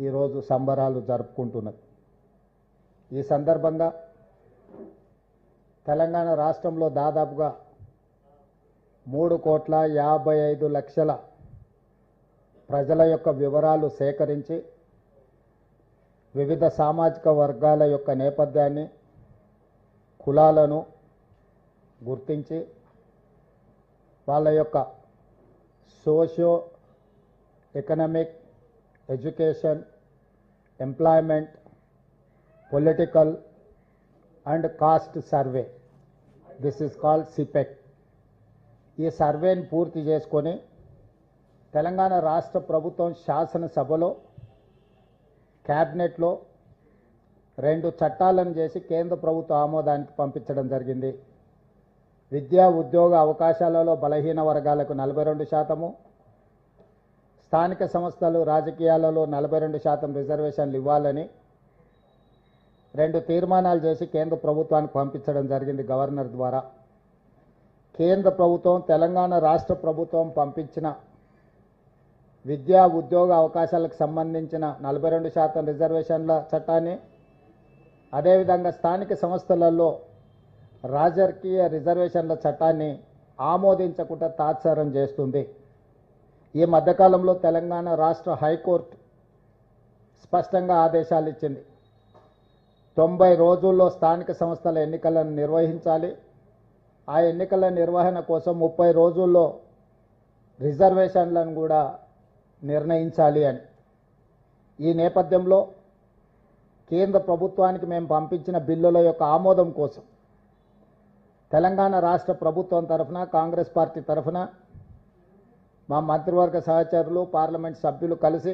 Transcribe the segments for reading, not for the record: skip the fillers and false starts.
ఈరోజు సంబరాలు జరుపుకుంటున్నది. ఈ సందర్భంగా తెలంగాణ రాష్ట్రంలో దాదాపుగా 3,55,00,000 ప్రజల యొక్క వివరాలు సేకరించి వివిధ సామాజిక వర్గాల యొక్క నేపథ్యాన్ని, కులాలను గుర్తించి వాళ్ళ యొక్క socio economic, education, employment, political and caste survey, this is called సిపెక్. ఈ సర్వేని పూర్తి చేసుకొని తెలంగాణ రాష్ట్ర ప్రభుత్వం శాసనసభలో, క్యాబినెట్లో 2 చట్టాలను చేసి కేంద్ర ప్రభుత్వ ఆమోదానికి పంపించడం జరిగింది. విద్యా ఉద్యోగ అవకాశాలలో బలహీన వర్గాలకు 42%, స్థానిక సంస్థలు రాజకీయాలలో 42% రిజర్వేషన్లు ఇవ్వాలని 2 తీర్మానాలు చేసి కేంద్ర ప్రభుత్వానికి పంపించడం జరిగింది గవర్నర్ ద్వారా. కేంద్ర ప్రభుత్వం, తెలంగాణ రాష్ట్ర ప్రభుత్వం పంపించిన విద్యా ఉద్యోగ అవకాశాలకు సంబంధించిన 42% రిజర్వేషన్ల చట్టాన్ని, అదేవిధంగా స్థానిక సంస్థలలో రాజకీయ రిజర్వేషన్ల చట్టాన్ని ఆమోదించకుండా తాత్సారం చేస్తుంది. ఈ మధ్యకాలంలో తెలంగాణ రాష్ట్ర హైకోర్టు స్పష్టంగా ఆదేశాలు ఇచ్చింది. 90 రోజుల్లో స్థానిక సంస్థల ఎన్నికలను నిర్వహించాలి. ఆ ఎన్నికల నిర్వహణ కోసం 30 రోజుల్లో రిజర్వేషన్లను కూడా నిర్ణయించాలి అని. ఈ నేపథ్యంలో కేంద్ర ప్రభుత్వానికి మేము పంపించిన బిల్లుల యొక్క ఆమోదం కోసం తెలంగాణ రాష్ట్ర ప్రభుత్వం తరఫున, కాంగ్రెస్ పార్టీ తరఫున మా మంత్రివర్గ సహచరులు, పార్లమెంట్ సభ్యులు కలిసి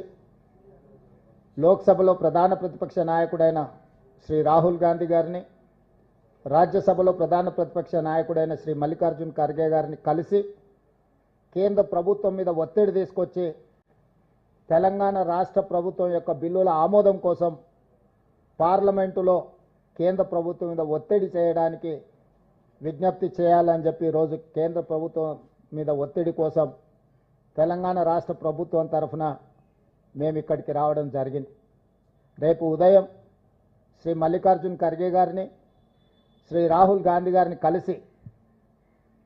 లోక్సభలో ప్రధాన ప్రతిపక్ష నాయకుడైన శ్రీ రాహుల్ గాంధీ గారిని, రాజ్యసభలో ప్రధాన ప్రతిపక్ష నాయకుడైన శ్రీ మల్లికార్జున్ ఖర్గే గారిని కలిసి కేంద్ర ప్రభుత్వం మీద ఒత్తిడి తీసుకొచ్చి తెలంగాణ రాష్ట్ర ప్రభుత్వం యొక్క బిల్లుల ఆమోదం కోసం పార్లమెంటులో కేంద్ర ప్రభుత్వం మీద ఒత్తిడి చేయడానికి విజ్ఞప్తి చేయాలని చెప్పి ఈరోజు కేంద్ర ప్రభుత్వం మీద ఒత్తిడి కోసం తెలంగాణ రాష్ట్ర ప్రభుత్వం తరఫున మేము ఇక్కడికి రావడం జరిగింది. రేపు ఉదయం శ్రీ మల్లికార్జున్ ఖర్గే గారిని, శ్రీ రాహుల్ గాంధీ గారిని కలిసి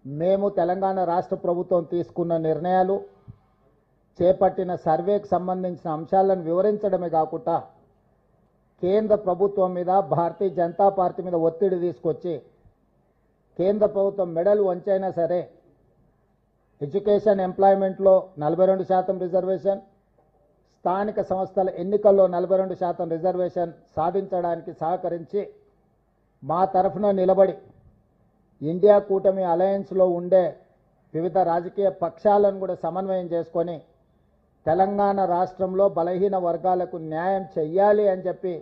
మేము తెలంగాణ రాష్ట్ర ప్రభుత్వం తీసుకున్న నిర్ణయాలు, చేపట్టిన సర్వేకి సంబంధించిన అంశాలను వివరించడమే కాకుండా కేంద్ర ప్రభుత్వం మీద, భారతీయ జనతా పార్టీ మీద ఒత్తిడి తీసుకొచ్చి కేంద్ర ప్రభుత్వం మెడలు వంచైనా సరే ఎడ్యుకేషన్, ఎంప్లాయ్మెంట్లో 42% రిజర్వేషన్, స్థానిక సంస్థల ఎన్నికల్లో 42% రిజర్వేషన్ సాధించడానికి సహకరించి మా తరఫున నిలబడి ఇండియా కూటమి అలయన్స్లో ఉండే వివిధ రాజకీయ పక్షాలను కూడా సమన్వయం చేసుకొని తెలంగాణ రాష్ట్రంలో బలహీన వర్గాలకు న్యాయం చెయ్యాలి అని చెప్పి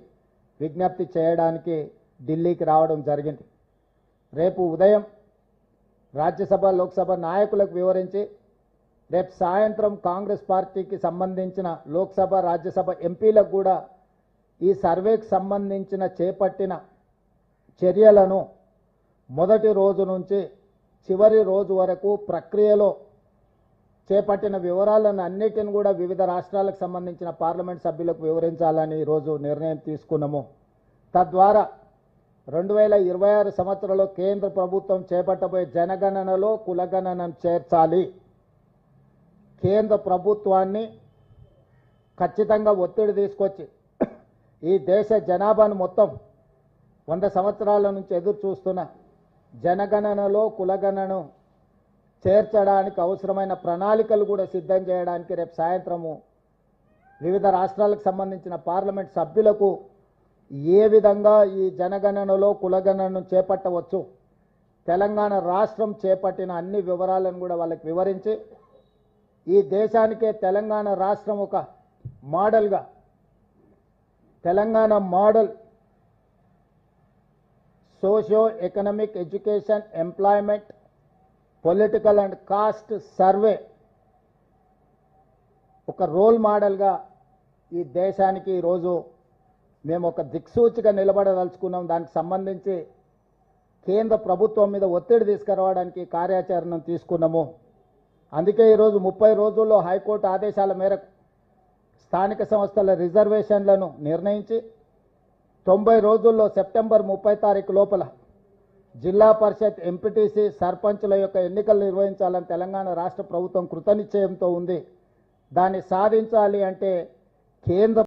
విజ్ఞప్తి చేయడానికి ఢిల్లీకి రావడం జరిగింది. రేపు ఉదయం రాజ్యసభ, లోక్సభ నాయకులకు వివరించి రేపు సాయంత్రం కాంగ్రెస్ పార్టీకి సంబంధించిన లోక్సభ, రాజ్యసభ ఎంపీలకు కూడా ఈ సర్వేకి సంబంధించిన చేపట్టిన చర్యలను మొదటి రోజు నుంచి చివరి రోజు వరకు ప్రక్రియలో చేపట్టిన వివరాలను అన్నిటిని కూడా వివిధ రాష్ట్రాలకు సంబంధించిన పార్లమెంట్ సభ్యులకు వివరించాలని ఈరోజు నిర్ణయం తీసుకున్నాము. తద్వారా 2026 సంవత్సరంలో కేంద్ర ప్రభుత్వం చేపట్టబోయే జనగణనలో కులగణనను చేర్చాలి. కేంద్ర ప్రభుత్వాన్ని ఖచ్చితంగా ఒత్తిడి తీసుకొచ్చి ఈ దేశ జనాభాను మొత్తం 100 సంవత్సరాల నుంచి ఎదురు చూస్తున్న జనగణనలో కులగణనను చేర్చడానికి అవసరమైన ప్రణాళికలు కూడా సిద్ధం చేయడానికి రేపు సాయంత్రము వివిధ రాష్ట్రాలకు సంబంధించిన పార్లమెంట్ సభ్యులకు ఏ విధంగా ఈ జనగణనలో కులగణనను చేపట్టవచ్చు, తెలంగాణ రాష్ట్రం చేపట్టిన అన్ని వివరాలను కూడా వాళ్ళకి వివరించి ఈ దేశానికే తెలంగాణ రాష్ట్రం ఒక మోడల్గా, Telangana model socio economic, education, employment, political and caste survey ఒక రోల్ మోడల్గా ఈ దేశానికి ఈరోజు మేము ఒక దిక్సూచిగా నిలబడదలుచుకున్నాం. దానికి సంబంధించి కేంద్ర ప్రభుత్వం మీద ఒత్తిడి తీసుకురావడానికి కార్యాచరణను తీసుకున్నాము. అందుకే ఈరోజు 30 రోజుల్లో హైకోర్టు ఆదేశాల మేరకు స్థానిక సంస్థల రిజర్వేషన్లను నిర్ణయించి 90 రోజుల్లో సెప్టెంబర్ 30 తారీఖు లోపల జిల్లా పరిషత్ ఎంపీటీసీ సర్పంచుల యొక్క ఎన్నికలు నిర్వహించాలని తెలంగాణ రాష్ట్ర ప్రభుత్వం కృతనిశ్చయంతో ఉంది. దాన్ని సాధించాలి అంటే కేంద్ర